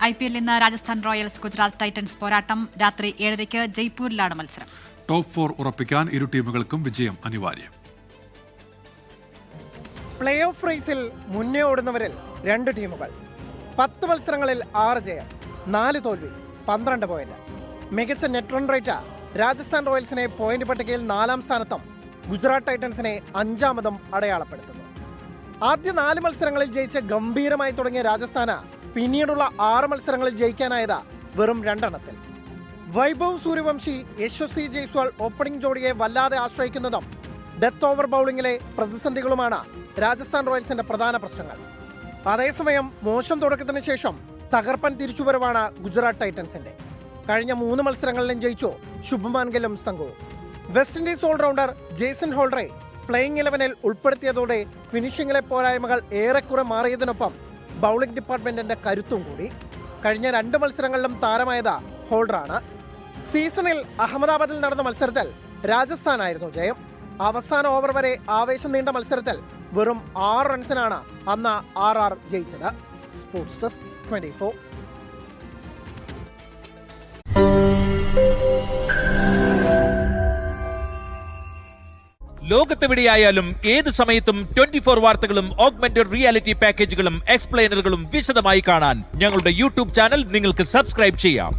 IPL ഇന്ന് Rajasthan Royals Gujarat Titans പോരാട്ടം രാത്രി 7:30 ജയ്പൂരിലാണ് മത്സരം. ടോപ്പ് 4 ഉറപ്പിക്കാൻ ഇരു ടീമുകൾക്കും വിജയം അനിവാര്യം. പ്ലേ ഓഫ് റേസിൽ മുന്നേ ഓടുന്നവരിൽ 2 ടീമുകൾ. 10 മത്സരങ്ങളിൽ 6 ജയം, 4 തോൽവി, 12 പോയിന്റ്. മികച്ച നെറ്റ് റൺ റേറ്റ് രാജസ്ഥാൻ റോയൽസിനെ പോയിന്റ് പട്ടികയിൽ 4-ാം സ്ഥാനത്തും ഗുജറാത്ത് ടൈറ്റൻസിനെ 5-ാമതും അടയാളപ്പെടുത്തുന്നു. ആദ്യ 4 മത്സരങ്ങളിൽ ജയിച്ച് ഗംഭീരമായി തുടങ്ങിയ രാജസ്ഥാന് പിന്നീടുള്ള 6 മത്സരങ്ങളിൽ ജയിക്കാനായത് വെറും 2 എണ്ണത്തിൽ. വൈഭവ് സൂര്യവംശി, യശസ്വി ജയ്സ്വാൾ ഓപ്പണിംഗ് ജോഡിയെ വല്ലാതെ ആശ്രയിക്കുന്നതും ഡെത്ത് ഓവർ ബൗളിംഗിലെ പ്രതിസന്ധികളുമാണ് രാജസ്ഥാൻ റോയൽസിന്റെ പ്രധാന പ്രശ്നങ്ങൾ. അതേസമയം മോശം തുടക്കത്തിന് ശേഷം തകർപ്പൻ തിരിച്ചുവരവാണ് ഗുജറാത്ത് ടൈറ്റൻസിന്റെ. കഴിഞ്ഞ 3 മത്സരങ്ങളിലും ജയിച്ചു ശുഭ്മാൻ ഗില്ലും സംഘവും. വെസ്റ്റ് ഇൻഡീസ് ഓൾറൗണ്ടർ ജേസൺ ഹോൾഡറെ പ്ലേയിങ് 11-ൽ ഉൾപ്പെടുത്തിയതോടെ ഫിനിഷിംഗിലെ പോരായ്മകൾ ഏറെക്കുറെ മാറിയതിനൊപ്പം ബൗളിംഗ് ഡിപ്പാർട്ട്മെന്റിന്റെ കരുത്തും കൂടി. കഴിഞ്ഞ 2 മത്സരങ്ങളിലും താരമായത് ഹോൾഡറാണ്. സീസണിൽ അഹമ്മദാബാദിൽ നടന്ന മത്സരത്തിൽ രാജസ്ഥാനായിരുന്നു ജയം. അവസാന ഓവർ വരെ ആവേശം നീണ്ട മത്സരത്തിൽ വെറും 6 റൺസിനാണ് അന്ന് RR ജയിച്ചത്. Sports desk 24. ലോകത്തെവിടെയായാലും ഏത് സമയത്തും 24 വാർത്തകളും ഓഗ്മെന്റഡ് റിയാലിറ്റി പാക്കേജുകളും എക്സ്പ്ലെയിനറുകളും വിശദമായി കാണാൻ ഞങ്ങളുടെ യൂട്യൂബ് ചാനൽ നിങ്ങൾക്ക് സബ്സ്ക്രൈബ് ചെയ്യാം.